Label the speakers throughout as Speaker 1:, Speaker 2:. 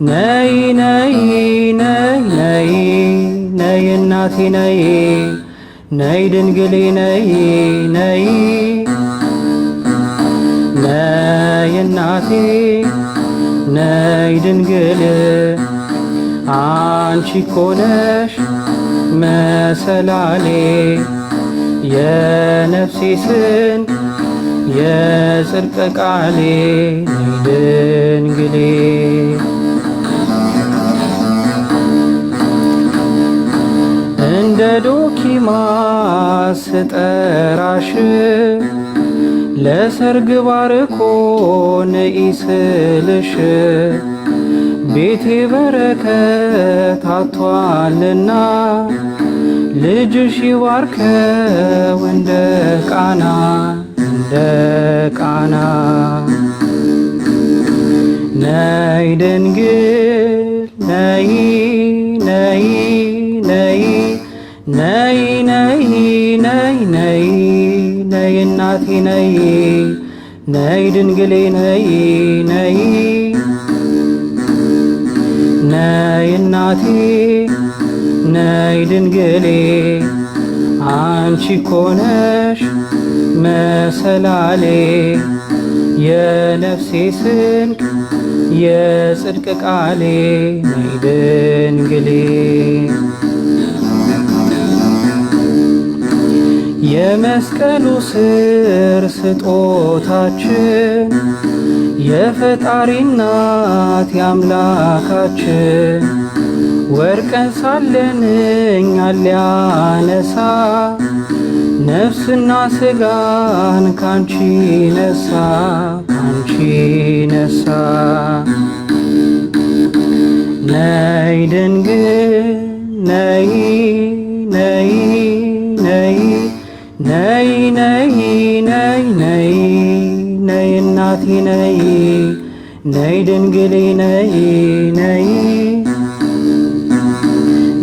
Speaker 1: ነይ ነይ ነይ ነይ ነይ እናቴ ነይ ነይ ድንግሌ ነይ ነይ ነይ እናቴ ነይ ድንግል አንቺ እኮ ነሽ መሰላሌ የነፍሴ ስንቅ የጽድቅ ቃሌ ነይ ድንግሌ እንደ ዶኪማስ ስጠራሽ ለሰርግ ባርኮ ነኢ ስልሽ ቤቴ በረከት አጥቷልና ልጅሽ ይባርከው እንደ ቃና እንደ ቃና ነይ ድንግል ነይ ነይ ነይ ነይ ነይ ነይ ነይ ነይ እናቴ ነይ ነይ ድንግሌ ነይ ነይ ነይ እናቴ ነይ ድንግሌ አንቺ እኮ ነሽ መሰላሌ የነፍሴ ስንቅ የጽድቅ ቃሌ ነይ ድንግሌ የመስቀሉ ስር ስጦታችን የፈጣሪ እናት የአምላካችን ወርቀን ሳለን እኛን ሊያነሳ ነፍስና ስጋን ካንቺ ነሳ ካንቺ ነሳ ነይ ድንግል ነይ ነይ ነይ ነይ ነይ ነይ ነይ ነይ እናቴ ነይ ነይ ድንግሌ ነይ ነይ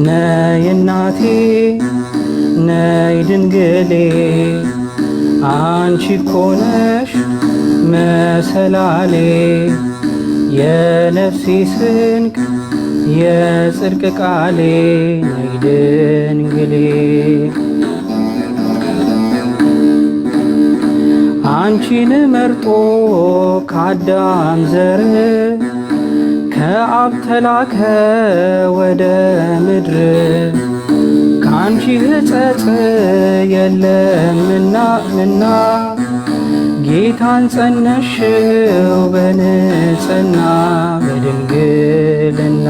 Speaker 1: ነይ እናቴ ነይ ድንግሌ አንቺ እኮ ነሽ መሰላሌ የነፍሴ ስንቅ የጽድቅ ቃሌ ነይ ድንግሌ አንቺን መርጦ ከአዳም ዘር ከአብ ተላከ ወደ ምድር ካንቺ ሕፀፅ የለምና ጌታን ጸነሽው በንጽሕና በድንግልና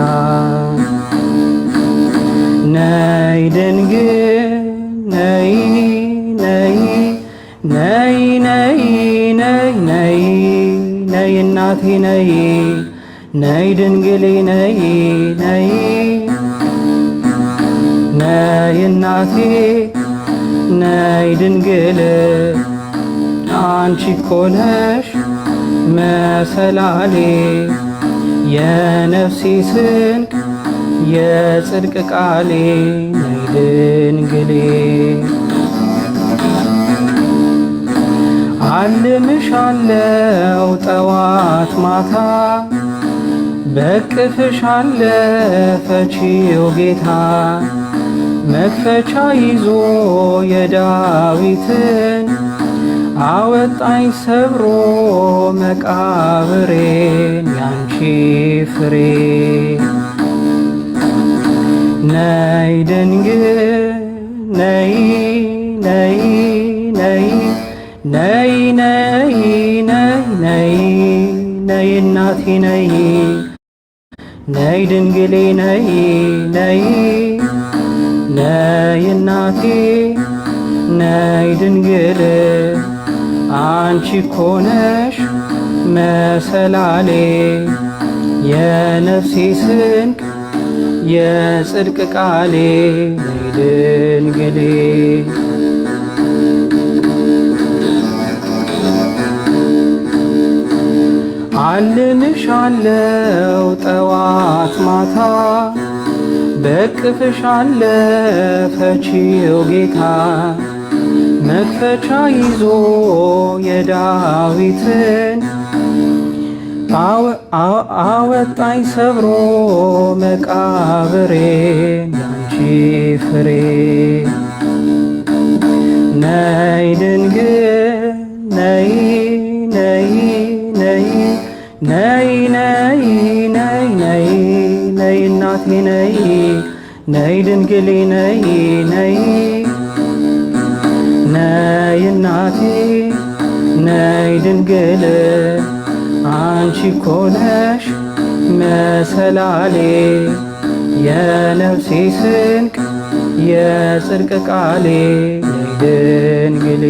Speaker 1: ነይ ድንግል ነይ ነይ ነይ ነይ ነይ ነይ ነይ እናቴ ነይ ነይ ድንግሌ ነይ ነይ ነይ እናቴ ነይ ድንግል አንቺ እኮ ነሽ መሰላሌ የነፍሴ ስንቅ የጽድቅ ቃሌ ነይ ድንግሌ አልምሻለው ጠዋት ማታ በቅፍሽ አለፈችው ጌታ መክፈቻ ይዞ የዳዊትን አወጣኝ ሰብሮ መቃብሬን ያንቺ ፍሬ ነይ ድንግል ነይ ነይ ነይ ነይ ነይ ነይ ነይ ነይ እናቴ ነይ ነይ ድንግሌ ነይ ነይ ነይ እናቴ ነይ ድንግል አንቺ እኮ ነሽ መሰላሌ የነፍሴ ስንቅ የጽድቅ ቃሌ ነይ ድንግሌ አልምሻለው ጠዋት ማታ በቅፍሽ አለፈችው ጌታ መክፈቻ ይዞ የዳዊትን አወጣኝ ሰብሮ መቃብሬን ያንቺ ፍሬ ነይ ድንግል ነይ ነይ ነይ ነይ ነይ ነይ ነይ ነይ እናቴ ነይ ነይ ድንግሌ ነይ ነይ ነይ እናቴ ነይ ድንግል አንቺ እኮ ነሽ መሰላሌ የነፍሴ ስንቅ የጽድቅ ቃሌ ነይ ድንግሌ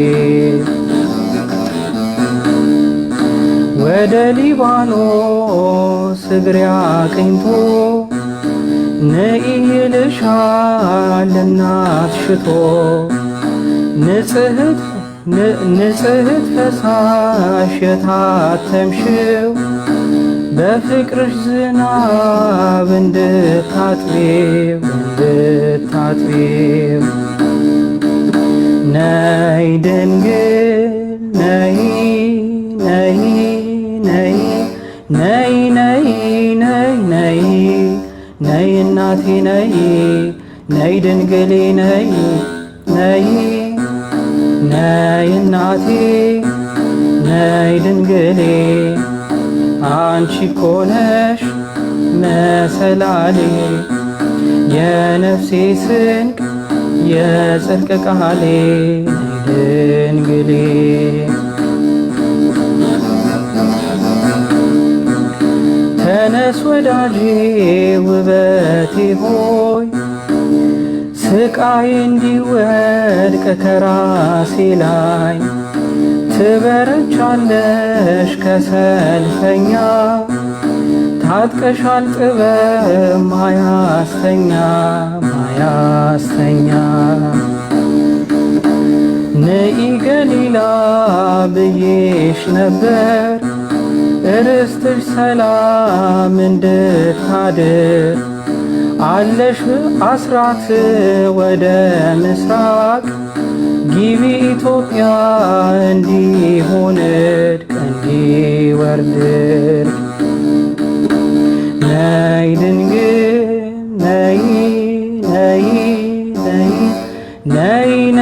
Speaker 1: ወደ ሊባኖስ እግሬ አቅኝቶ ነይ ይልሻል እናት ሽቶ ንጽሕት ፈሳሽ የታተምሽው በፍቅርሽ ዝናብ እንድታጥቢው ነይ ድንግል ነይ ነይ ነይ ነይ ነይ ነይ ነይ ነይ እናቴ ነይ ነይ ድንግሌ ነይ ነይ ነይ እናቴ ነይ ድንግሌ አንቺ እኮ ነሽ መሰላሌ የነፍሴ ስንቅ የጽድቅ ቃሌ ነይ ድንግሌ ተነስ ወዳጄ ውበቴ ሆይ ስቃይ እንዲወድቅ ከራሴ ላይ ትበረቻለሽ ከሰልፈኛ ታጥቀሻል ጥበብ ማያስተኛ ንኢ ገሊላ ብዬሽ ነበር ርስትሽ ሰላም እንድታድር አለሽ አስራት ወደ ምስራቅ ጊቢ ኢትዮጵያ እንዲሆን እርቅ እንዲወርድ